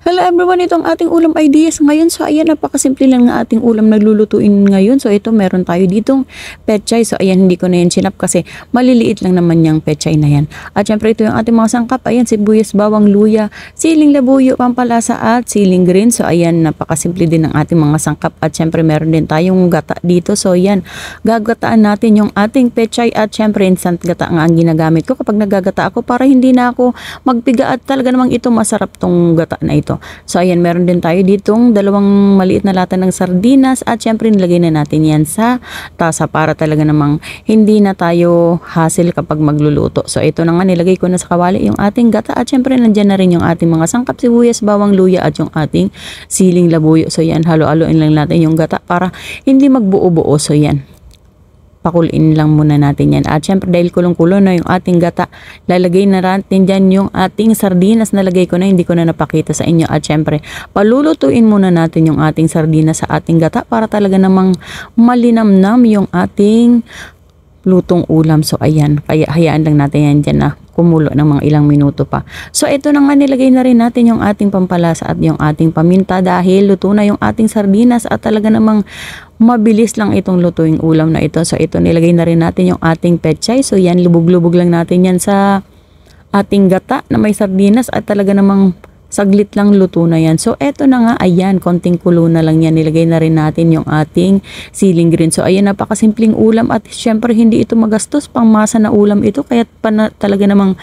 Hello everyone, ito ang ating ulam ideas ngayon. So ayan, napakasimple lang ng ating ulam na lulutuin ngayon. So ito, meron tayo ditong pechay. So ayan, hindi ko na yan sinap kasi maliliit lang naman yung pechay na yan. At syempre ito yung ating mga sangkap. Ayan, sibuyas, bawang, luya, siling labuyo, pampalasa at siling green. So ayan, napakasimple din ng ating mga sangkap. At syempre meron din tayong gata dito. So ayan, gagataan natin yung ating pechay at syempre instant gata nga ang ginagamit ko kapag naggagata ako para hindi na ako magpiga at talaga namang ito masarap tong gata na ito. So ayan, meron din tayo ditong dalawang maliit na lata ng sardinas at syempre nilagay na natin yan sa tasa para talaga namang hindi na tayo hassle kapag magluluto. So ito na nga, nilagay ko na sa kawali yung ating gata at syempre nandyan na rin yung ating mga sangkap, sibuyas, bawang, luya at yung ating siling labuyo. So yan, halo-haloin lang natin yung gata para hindi magbuo-buo. So yan, pakuloyin lang muna natin yan. At syempre dahil kulong-kulo na yung ating gata, lalagay na natin dyan yung ating sardinas. Nalagay ko na, hindi ko na napakita sa inyo. At syempre palulutuin muna natin yung ating sardinas sa ating gata para talaga namang malinamnam yung ating lutong ulam. So ayan, kaya hayaan lang natin yan dyan na kumulo ng mga ilang minuto pa. So ito na nga, nilagay na rin natin yung ating pampalasa at yung ating paminta dahil luto na yung ating sardinas at talaga namang mabilis lang itong lutuing ulam na ito. So ito, nilagay na rin natin yung ating pechay. So yan, lubog-lubog lang natin yan sa ating gata na may sardinas at talaga namang saglit lang luto na yan. So eto na nga, ayan, konting kulo na lang yan. Nilagay na rin natin yung ating siling green. So ayan, napakasimpleng ulam at syempre hindi ito magastos, pangmasa na ulam ito, kaya talaga namang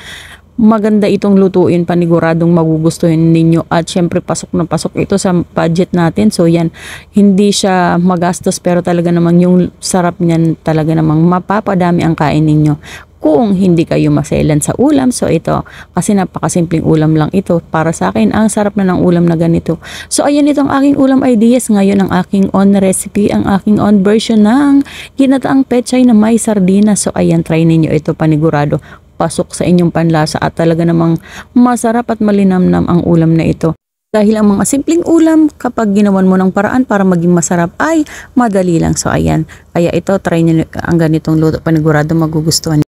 maganda itong lutuin, paniguradong magugustuhin ninyo at syempre pasok na pasok ito sa budget natin. So yan, hindi siya magastos pero talaga namang yung sarap niyan talaga namang mapapadami ang kain ninyo kung hindi kayo maselan sa ulam. So ito, kasi napakasimpleng ulam lang ito. Para sa akin, ang sarap na ng ulam na ganito. So ayan, itong aking ulam ideas. Ngayon ang aking own recipe, ang aking own version ng ginataang pechay na may sardinas. So ayan, try ninyo ito, panigurado pasok sa inyong panlasa at talaga namang masarap at malinamnam ang ulam na ito. Dahil ang mga simpleng ulam, kapag ginawan mo ng paraan para maging masarap, ay madali lang. So ayan, kaya ito, try nyo ang ganitong luto, panigurado magugustuhan.